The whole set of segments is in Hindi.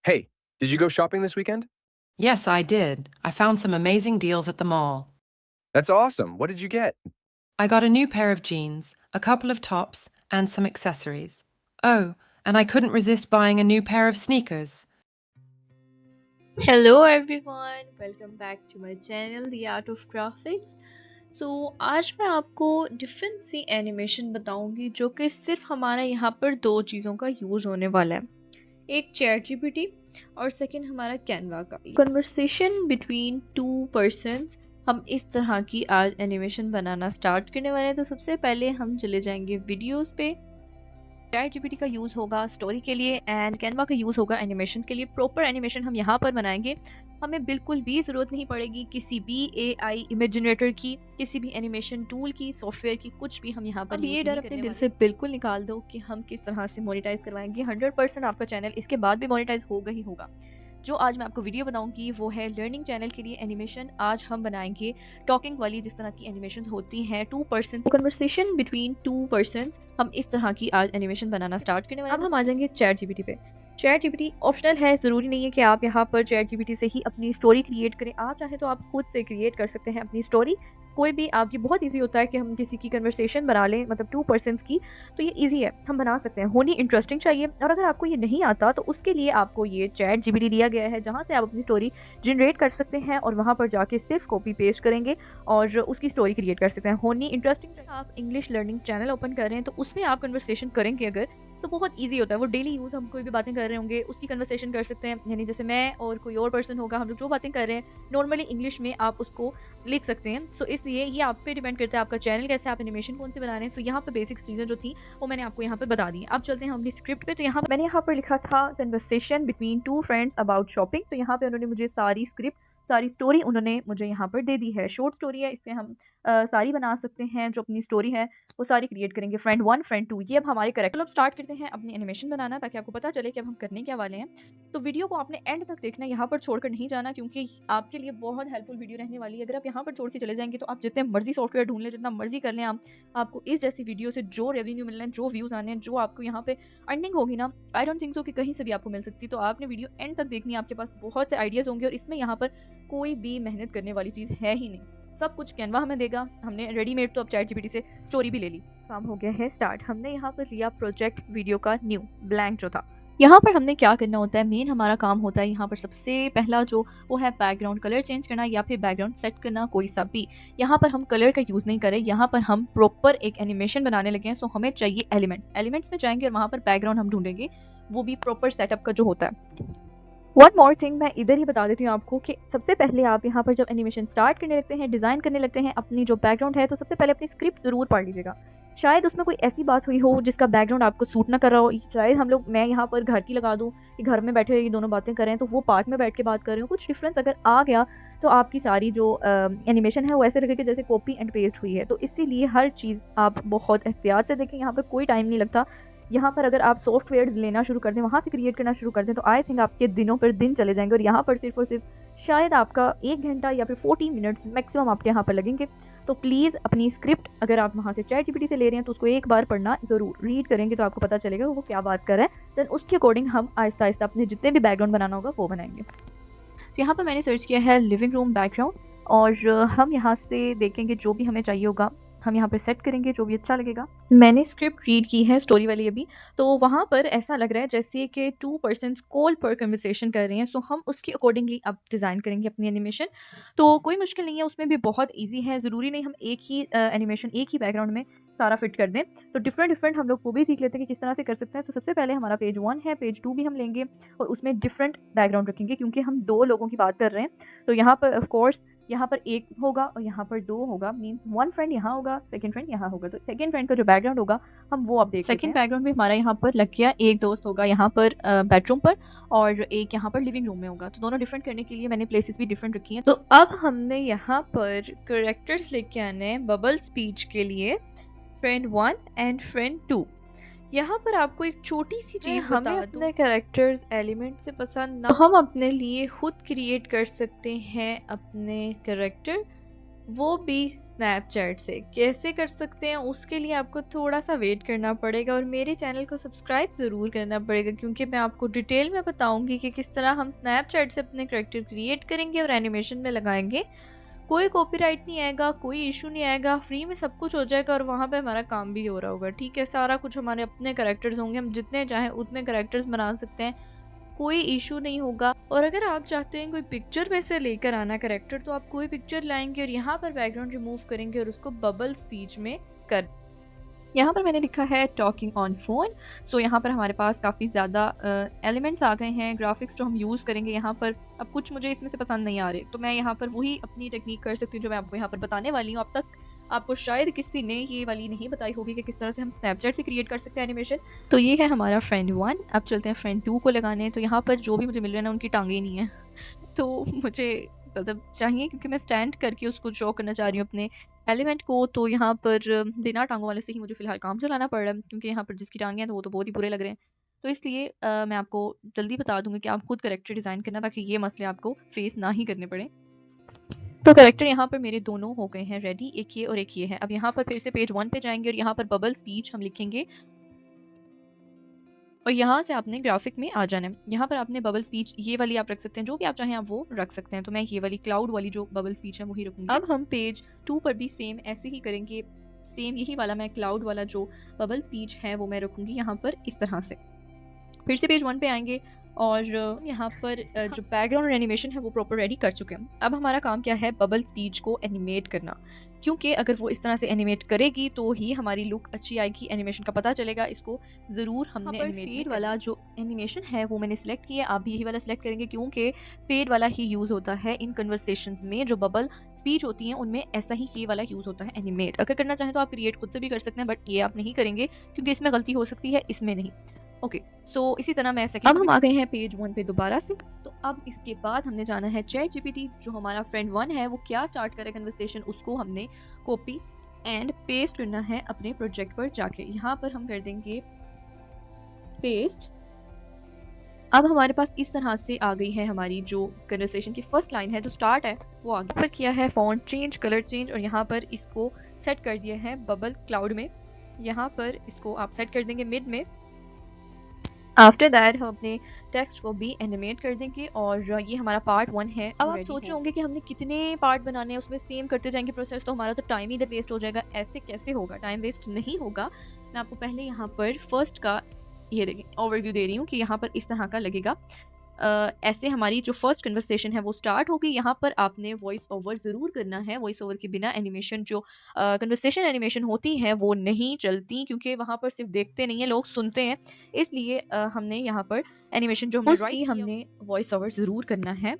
Hey, did you go shopping this weekend? Yes, I did. I found some amazing deals at the mall. That's awesome. What did you get? I got a new pair of jeans, a couple of tops, and some accessories. Oh, and I couldn't resist buying a new pair of sneakers. Hello everyone, welcome back to my channel the art of graphics. So आज मैं आपको डिफरेंट सी एनिमेशन बताऊंगी जो कि सिर्फ हमारा यहाँ पर दो चीज़ों का यूज़ होने वाला है। एक चैट जीपीटी और सेकंड हमारा कैनवा का कन्वर्सेशन बिटवीन टू पर्सन्स। हम इस तरह की आज एनिमेशन बनाना स्टार्ट करने वाले हैं। तो सबसे पहले हम चले जाएंगे वीडियोस पे। चैट जीपीटी का यूज़ होगा स्टोरी के लिए एंड कैनवा का यूज़ होगा एनिमेशन के लिए। प्रॉपर एनिमेशन हम यहाँ पर बनाएंगे। हमें बिल्कुल भी ज़रूरत नहीं पड़ेगी किसी भी एआई इमेजिनेटर की, किसी भी एनिमेशन टूल की, सॉफ्टवेयर की, कुछ भी हम यहाँ पर। अब ये डर अपने दिल से बिल्कुल निकाल दो कि हम किस तरह से मोनेटाइज करवाएंगे। 100% आपका चैनल इसके बाद भी मोनेटाइज होगा ही होगा। जो आज मैं आपको वीडियो बताऊंगी वो है लर्निंग चैनल के लिए एनिमेशन। आज हम बनाएंगे टॉकिंग वाली, जिस तरह की एनिमेशन होती हैं two person conversation between two person. हम इस तरह की आज एनिमेशन बनाना स्टार्ट करने वाले हैं। अब हम आ जाएंगे चैट जीपीटी पे। चैट जीपीटी ऑप्शनल है, ज़रूरी नहीं है कि आप यहाँ पर चैट जीपीटी से ही अपनी स्टोरी क्रिएट करें। आप चाहें तो आप खुद से क्रिएट कर सकते हैं अपनी स्टोरी। कोई भी आपकी बहुत इजी होता है कि हम किसी की कन्वर्सेशन बना लें, मतलब टू पर्सन की। तो ये इजी है, हम बना सकते हैं। होनी इंटरेस्टिंग चाहिए, और अगर आपको ये नहीं आता तो उसके लिए आपको ये चैट जीपीटी दिया गया है, जहाँ से आप अपनी स्टोरी जनरेट कर सकते हैं और वहाँ पर जाके सिर्फ कॉपी पेस्ट करेंगे और उसकी स्टोरी क्रिएट कर सकते हैं। होनी इंटरेस्टिंग। आप इंग्लिश लर्निंग चैनल ओपन कर रहे हैं तो उसमें आप कन्वर्सेशन करेंगे अगर, तो बहुत इजी होता है। वो डेली यूज़, हम कोई भी बातें कर रहे होंगे उसकी कन्वर्सेशन कर सकते हैं। यानी जैसे मैं और कोई और पर्सन होगा, हम लोग जो बातें कर रहे हैं नॉर्मली इंग्लिश में आप उसको लिख सकते हैं। सो इसलिए ये आप पे डिपेंड करता है आपका चैनल कैसे, आप एनिमेशन कौन से बना रहे हैं। सो यहाँ पे बेसिक चीज़ें जो थी वो मैंने आपको यहाँ पे बता दी। अब चलते हैं हम अपनी स्क्रिप्ट पे। तो यहाँ मैंने यहाँ पर लिखा था conversation between to friends about shopping. तो यहाँ पे उन्होंने मुझे सारी स्क्रिप्ट, सारी स्टोरी उन्होंने मुझे यहाँ पर दे दी है। शॉर्ट स्टोरी है, इससे हम सारी बना सकते हैं। जो अपनी स्टोरी है वो सारी क्रिएट करेंगे। फ्रेंड 1, फ्रेंड 2, ये अब हमारे करेक्टर। अब स्टार्ट करते हैं अपनी एनिमेशन बनाना, ताकि आपको पता चले कि अब हम करने क्या वाले हैं। तो वीडियो को आपने एंड तक देखना है, यहाँ पर छोड़कर नहीं जाना, क्योंकि आपके लिए बहुत हेल्पफुल वीडियो रहने वाली है। अगर आप यहाँ पर छोड़ के चले जाएंगे तो आप जितने मर्जी सॉफ्टवेयर ढूंढ लें, जितना मर्जी कर लें, आपको इस जैसी वीडियो से जो रेवेन्यू मिलना है, जो व्यूज आने हैं, जो आपको यहाँ पे अर्निंग होगी ना, आई डोंट थिंक सो कि कहीं से भी आपको मिल सकती। तो आपने वीडियो एंड तक देखनी है, आपके पास बहुत से आइडियाज होंगे और इसमें यहाँ पर कोई भी मेहनत करने वाली चीज़ है ही नहीं। सब कुछ कैनवा हमें देगा, हमने रेडीमेड तो अब चैट जीपीटी से स्टोरी भी ले ली। काम हो गया है स्टार्ट। हमने यहाँ पर लिया प्रोजेक्ट वीडियो का न्यू ब्लैंक जो था। यहाँ पर हमने क्या करना होता है, मेन हमारा काम होता है यहाँ पर सबसे पहला जो वो है बैकग्राउंड कलर चेंज करना या फिर बैकग्राउंड सेट करना, कोई सा भी। यहाँ पर हम कलर का यूज़ नहीं करें, यहाँ पर हम प्रॉपर एक एनिमेशन बनाने लगे हैं। सो हमें चाहिए एलिमेंट्स। एलिमेंट्स में जाएंगे और वहाँ पर बैकग्राउंड हम ढूंढेंगे, वो भी प्रॉपर सेटअप का जो होता है। वन मोर थिंग मैं इधर ही बता देती हूँ आपको कि सबसे पहले आप यहाँ पर जब एनिमेशन स्टार्ट करने लगते हैं, डिज़ाइन करने लगते हैं अपनी जो बैकग्राउंड है, तो सबसे पहले अपनी स्क्रिप्ट ज़रूर पढ़ लीजिएगा। शायद उसमें कोई ऐसी बात हुई हो जिसका बैकग्राउंड आपको सूट ना कर रहा हो। शायद मैं यहाँ पर घर की लगा दूँ कि घर में बैठे ये दोनों बातें कर रहे हैं, तो वो पार्क में बैठ के बात कर रहे हो। कुछ डिफरेंस अगर आ गया तो आपकी सारी जो एनिमेशन है वो ऐसे लगेगी जैसे कॉपी एंड पेस्ट हुई है। तो इसीलिए हर चीज़ आप बहुत एहतियात से देखें। यहाँ पर कोई टाइम नहीं लगता। यहाँ पर अगर आप सॉफ्टवेयर लेना शुरू कर दें, वहाँ से क्रिएट करना शुरू कर दें, तो आई थिंक आपके दिनों पर दिन चले जाएंगे। और यहाँ पर सिर्फ और सिर्फ शायद आपका 1 घंटा या फिर 14 मिनट्स मैक्सिमम आपके यहाँ पर लगेंगे। तो प्लीज़ अपनी स्क्रिप्ट अगर आप वहाँ से चैट जीपीटी से ले रहे हैं तो उसको एक बार पढ़ना ज़रूर। रीड करेंगे तो आपको पता चलेगा वो क्या बात कर रहे हैं। देन उसके अकॉर्डिंग हम आहिस्ता आहिस्ता अपने जितने भी बैकग्राउंड बनाना होगा वो बनाएंगे। तो यहाँ पर मैंने सर्च किया है लिविंग रूम बैकग्राउंड, और हम यहाँ से देखेंगे जो भी हमें चाहिए होगा हम यहाँ पर सेट करेंगे, जो भी अच्छा लगेगा। मैंने स्क्रिप्ट रीड की है स्टोरी वाली अभी, तो वहाँ पर ऐसा लग रहा है जैसे कि टू पर्सन्स कॉल पर कन्वर्सेशन कर रहे हैं। सो हम उसके अकॉर्डिंगली अब डिज़ाइन करेंगे अपनी एनिमेशन। तो कोई मुश्किल नहीं है, उसमें भी बहुत ईजी है। ज़रूरी नहीं हम एक ही एनिमेशन एक ही बैकग्राउंड में सारा फिट कर दें। तो डिफरेंट हम लोग वो भी सीख लेते हैं कि किस तरह से कर सकते हैं। तो सबसे पहले हमारा पेज 1 है, पेज 2 भी हम लेंगे और उसमें डिफरेंट बैकग्राउंड रखेंगे, क्योंकि हम 2 लोगों की बात कर रहे हैं। तो यहाँ पर ऑफ कोर्स यहाँ पर 1 होगा और यहाँ पर 2 होगा, मीन्स 1 फ्रेंड यहाँ होगा, सेकंड फ्रेंड यहाँ होगा। तो सेकंड फ्रेंड का जो बैकग्राउंड होगा हम वो आप देख लेते हैं। सेकंड बैकग्राउंड भी हमारा यहाँ पर लग गया। एक दोस्त होगा यहाँ पर बेडरूम पर और एक यहाँ पर लिविंग रूम में होगा। तो दोनों डिफरेंट करने के लिए मैंने प्लेसेस भी डिफरेंट रखी हैं। तो अब हमने यहाँ पर करेक्टर्स लेके आने हैं बबल स्पीच के लिए, फ्रेंड 1 एंड फ्रेंड 2। यहाँ पर आपको एक छोटी सी चीज हमें अपने कैरेक्टर्स एलिमेंट से पसंद ना, हम अपने लिए खुद क्रिएट कर सकते हैं अपने कैरेक्टर। वो भी स्नैपचैट से। कैसे कर सकते हैं उसके लिए आपको थोड़ा सा वेट करना पड़ेगा और मेरे चैनल को सब्सक्राइब ज़रूर करना पड़ेगा, क्योंकि मैं आपको डिटेल में बताऊंगी कि किस तरह हम स्नैपचैट से अपने करेक्टर क्रिएट करेंगे और एनिमेशन में लगाएंगे। कोई कॉपीराइट नहीं आएगा, कोई इशू नहीं आएगा, फ्री में सब कुछ हो जाएगा और वहाँ पे हमारा काम भी हो रहा होगा। ठीक है, सारा कुछ हमारे अपने करेक्टर्स होंगे, हम जितने चाहें उतने करेक्टर्स बना सकते हैं, कोई इशू नहीं होगा। और अगर आप चाहते हैं कोई पिक्चर में से लेकर आना करेक्टर, तो आप कोई पिक्चर लाएंगे और यहाँ पर बैकग्राउंड रिमूव करेंगे और उसको बबल स्पीच में कर। यहाँ पर मैंने लिखा है टॉकिंग ऑन फोन। सो यहाँ पर हमारे पास काफ़ी ज़्यादा एलिमेंट्स आ गए हैं, ग्राफिक्स जो हम यूज़ करेंगे यहाँ पर। अब कुछ मुझे इसमें से पसंद नहीं आ रहे, तो मैं यहाँ पर वही अपनी टेक्निक कर सकती हूँ जो मैं आपको यहाँ पर बताने वाली हूँ। अब तक आपको शायद किसी ने ये वाली नहीं बताई होगी कि किस तरह से हम स्नैपचैट से क्रिएट कर सकते हैं एनिमेशन। तो ये है हमारा फ्रेंड 1। अब चलते हैं फ्रेंड 2 को लगाने। तो यहाँ पर जो भी मुझे मिल रहा है ना, उनकी टांगे नहीं है तो मुझे मतलब चाहिए, क्योंकि मैं स्टैंड करके उसको ड्रॉ करना चाह रही हूँ अपने एलिमेंट को। तो यहाँ पर बिना टांगों वाले से ही मुझे फिलहाल काम चलाना पड़ रहा है, क्योंकि यहाँ पर जिसकी टांगे हैं तो वो तो बहुत ही बुरे लग रहे हैं। तो इसलिए मैं आपको जल्दी बता दूंगी कि आप खुद करेक्टर डिज़ाइन करना, ताकि ये मसले आपको फेस ना ही करने पड़े। तो करेक्टर यहाँ पर मेरे दोनों हो गए हैं रेडी, एक ये और एक ये है। अब यहाँ पर फिर से पेज 1 पे जाएंगे और यहाँ पर बबल स्पीच हम लिखेंगे और यहाँ से आपने ग्राफिक में आ जाना है। यहाँ पर आपने बबल स्पीच ये वाली आप रख सकते हैं, जो भी आप चाहें आप वो रख सकते हैं। तो मैं ये वाली क्लाउड वाली जो बबल स्पीच है वही रखूंगी। अब हम पेज 2 पर भी सेम ऐसे ही करेंगे, सेम यही वाला मैं क्लाउड वाला जो बबल स्पीच है वो मैं रखूंगी यहाँ पर इस तरह से। फिर से पेज 1 पे आएंगे और यहाँ पर जो बैकग्राउंड और एनिमेशन है वो प्रॉपर रेडी कर चुके हैं। अब हमारा काम क्या है, बबल स्पीच को एनिमेट करना, क्योंकि अगर वो इस तरह से एनिमेट करेगी तो ही हमारी लुक अच्छी आएगी, एनिमेशन का पता चलेगा। इसको ज़रूर हमने एनिमेट फेड वाला जो एनिमेशन है वो मैंने सिलेक्ट किया। आप भी यही वाला सिलेक्ट करेंगे, क्योंकि फेड वाला ही यूज़ होता है इन कन्वर्सेशंस में। जो बबल स्पीच होती हैं उनमें ऐसा ही ये वाला यूज़ होता है एनिमेट। अगर करना चाहें तो आप क्रिएट खुद से भी कर सकते हैं, बट ये आप नहीं करेंगे क्योंकि इसमें गलती हो सकती है, इसमें नहीं। ओके, सो इसी तरह मैं सेकंड। अब हम आ गए हैं पेज 1 पे दोबारा से। तो अब इसके बाद हमने जाना है चैट जीपीटी, जो हमारा फ्रेंड 1 है वो क्या स्टार्ट करे कन्वर्सेशन, उसको हमने कॉपी एंड पेस्ट करना है अपने प्रोजेक्ट पर जाके। यहाँ पर हम कर देंगे पेस्ट। अब हमारे पास इस तरह से आ गई है हमारी जो कन्वर्सेशन की फर्स्ट लाइन है, जो स्टार्ट है वो आगे पर किया है फॉन्ट चेंज, कलर चेंज, और यहाँ पर इसको सेट कर दिया है बबल क्लाउड में। यहाँ पर इसको आप सेट कर देंगे मिड में। आफ्टर दैट हम अपने टेक्स्ट को भी एनिमेट कर देंगे और ये हमारा पार्ट 1 है। अब आप सोच रहे होंगे कि हमने कितने पार्ट बनाने हैं, उसमें सेम करते जाएंगे प्रोसेस, तो हमारा तो टाइम ही वेस्ट हो जाएगा। ऐसे कैसे होगा, टाइम वेस्ट नहीं होगा। मैं आपको पहले यहाँ पर फर्स्ट का ये देखिए ओवरव्यू दे रही हूँ कि यहाँ पर इस तरह का लगेगा। ऐसे हमारी जो फर्स्ट कन्वर्सेशन है वो स्टार्ट होगी। यहाँ पर आपने वॉइस ओवर ज़रूर करना है। वॉइस ओवर के बिना एनिमेशन जो कन्वर्सेशन एनिमेशन होती है वो नहीं चलती, क्योंकि वहाँ पर सिर्फ देखते नहीं है, लोग सुनते हैं। इसलिए हमने यहाँ पर एनिमेशन जो हमने वॉइस ओवर ज़रूर करना है।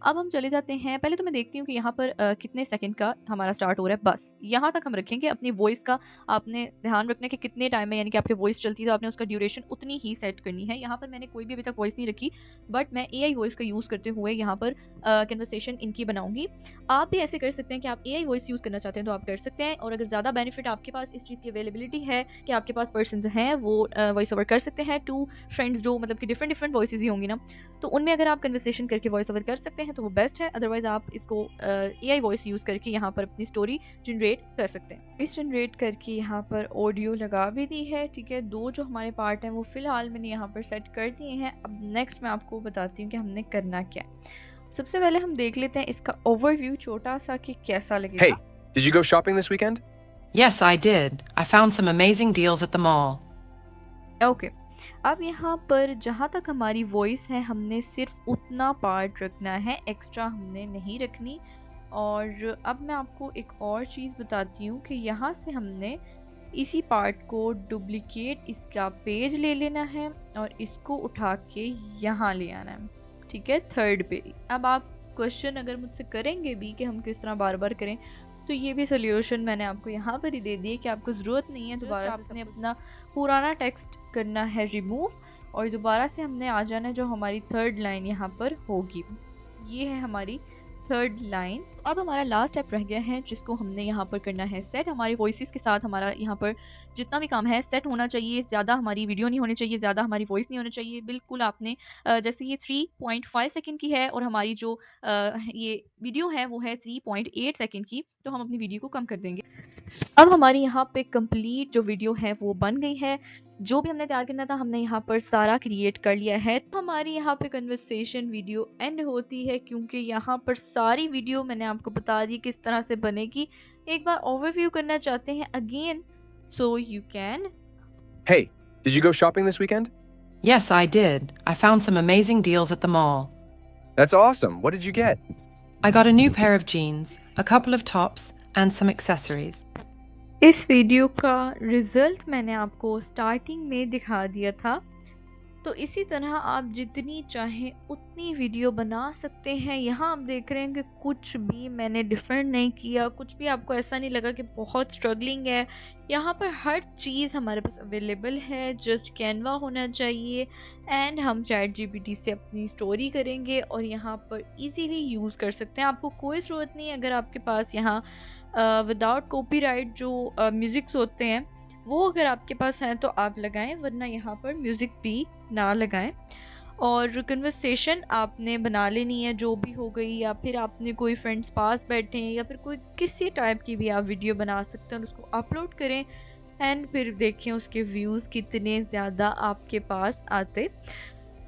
अब हम चले जाते हैं, पहले तो मैं देखती हूँ कि यहाँ पर कितने सेकंड का हमारा स्टार्ट हो रहा है। बस यहाँ तक हम रखेंगे। अपनी वॉइस का आपने ध्यान रखना है कि कितने टाइम में, यानी कि आपकी वॉइस चलती है तो आपने उसका ड्यूरेशन उतनी ही सेट करनी है। यहाँ पर मैंने कोई भी अभी तक वॉइस नहीं रखी, बट मैं एआई वॉइस का यूज़ करते हुए यहाँ पर कन्वर्सेशन इनकी बनाऊंगी। आप भी ऐसे कर सकते हैं कि आप एआई वॉइस यूज़ करना चाहते हैं तो आप कर सकते हैं, और अगर ज़्यादा बेनिफिट आपके पास इस चीज़ की अवेलेबिलिटी है कि आपके पास पर्सन हैं वो वॉइस ओवर कर सकते हैं टू फ्रेंड्स, जो मतलब कि डिफरेंट डिफरेंट वॉइसेज ही होंगी ना, तो उनमें अगर आप कन्वर्सेशन करके वॉइस ओवर कर सकते हैं तो वो बेस्ट है। अदरवाइज आप इसको एआई वॉइस यूज़ करके यहाँ पर अपनी स्टोरी जनरेट कर सकते हैं। इस जनरेट करके यहाँ पर ऑडियो लगा भी दी है। ठीक है, 2 जो हमारे पार्ट हैं वो फिलहाल मैंने यहाँ पर सेट कर दिए हैं। अब नेक्स्ट मैं आपको बताती हूँ कि हमने करना क्या है। सबसे पहले हम देख लेते हैं इसका ओवरव्यू छोटा सा कि कैसा लगेगा। Hey, did you go shopping this weekend? Yes, I did. I found some amazing deals at the mall. Okay, अब यहाँ पर जहाँ तक हमारी वॉइस है हमने सिर्फ उतना पार्ट रखना है, एक्स्ट्रा हमने नहीं रखनी। और अब मैं आपको एक और चीज़ बताती हूँ कि यहाँ से हमने इसी पार्ट को डुप्लीकेट इसका पेज ले लेना है और इसको उठा के यहाँ ले आना है। ठीक है, थर्ड पे। अब आप क्वेश्चन अगर मुझसे करेंगे भी कि हम किस तरह बार बार करें, तो ये भी सोल्यूशन मैंने आपको यहाँ पर ही दे दिए कि आपको ज़रूरत नहीं है दोबारा से हमने अपना पुराना टेक्स्ट करना है रिमूव, और दोबारा से हमने आ जाना है जो हमारी थर्ड लाइन यहाँ पर होगी। ये है हमारी थर्ड लाइन। अब हमारा लास्ट स्टेप रह गया है जिसको हमने यहाँ पर करना है सेट। हमारे वॉइसेस के साथ हमारा यहाँ पर जितना भी काम है सेट होना चाहिए। ज़्यादा हमारी वीडियो नहीं होनी चाहिए, ज़्यादा हमारी वॉइस नहीं होनी चाहिए। बिल्कुल आपने जैसे ये 3.5 सेकंड की है और हमारी जो ये वीडियो है वो है 3.8 सेकंड की, तो हम अपनी वीडियो को कम कर देंगे। अब हमारी यहाँ पे कंप्लीट जो वीडियो है वो बन गई है। जो भी हमने तैयार करना था हमने यहाँ पर सारा क्रिएट कर लिया है। तो हमारी यहाँ पे कन्वर्सेशन वीडियो एंड होती है क्योंकि यहाँ पर सारी वीडियो मैंने आपको बता दी किस तरह से बनेगी। एक बार ओवरव्यू करना चाहते हैं again, so you can. Hey, did you go shopping this weekend? Yes, I did. I found some amazing deals at the mall. That's awesome. What did you get? I got a new pair of jeans, a couple of tops, and some accessories. इस वीडियो का रिजल्ट मैंने आपको स्टार्टिंग में दिखा दिया था। तो इसी तरह आप जितनी चाहें उतनी वीडियो बना सकते हैं। यहाँ आप देख रहे हैं कि कुछ भी मैंने डिफरेंट नहीं किया, कुछ भी आपको ऐसा नहीं लगा कि बहुत स्ट्रगलिंग है। यहाँ पर हर चीज़ हमारे पास अवेलेबल है, जस्ट कैनवा होना चाहिए एंड हम ChatGPT से अपनी स्टोरी करेंगे और यहाँ पर इजीली यूज़ कर सकते हैं। आपको कोई ज़रूरत नहीं है, अगर आपके पास यहाँ विदाउट कॉपीराइट जो म्यूज़िक्स होते हैं वो अगर आपके पास हैं तो आप लगाएं, वरना यहाँ पर म्यूज़िक भी ना लगाएं। और कन्वर्सेशन आपने बना लेनी है जो भी हो गई, या फिर आपने कोई फ्रेंड्स पास बैठे हैं या फिर कोई किसी टाइप की भी आप वीडियो बना सकते हैं और उसको अपलोड करें एंड फिर देखें उसके व्यूज़ कितने ज़्यादा आपके पास आते।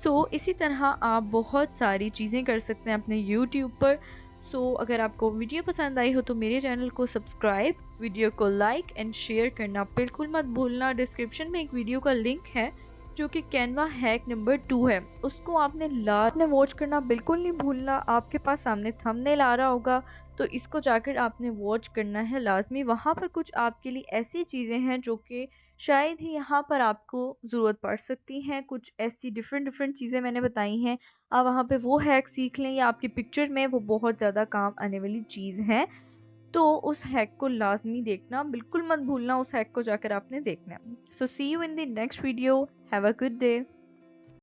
सो इसी तरह आप बहुत सारी चीज़ें कर सकते हैं अपने यूट्यूब पर। सो अगर आपको वीडियो पसंद आई हो तो मेरे चैनल को सब्सक्राइब, वीडियो को लाइक एंड शेयर करना बिल्कुल मत भूलना। डिस्क्रिप्शन में एक वीडियो का लिंक है जो कि कैनवा हैक नंबर 2 है, उसको आपने लास्ट में वॉच करना बिल्कुल नहीं भूलना। आपके पास सामने थंबनेल आ रहा होगा तो इसको जाकर आपने वॉच करना है लाजमी। वहाँ पर कुछ आपके लिए ऐसी चीज़ें हैं जो कि शायद ही यहाँ पर आपको ज़रूरत पड़ सकती हैं। कुछ ऐसी डिफरेंट चीज़ें मैंने बताई हैं, आप वहाँ पे वो हैक सीख लें या आपकी पिक्चर में वो बहुत ज़्यादा काम आने वाली चीज़ है। तो उस हैक को लाजमी देखना, बिल्कुल मत भूलना, उस हैक को जाकर आपने देखना है। So see you in the next video, have a good day.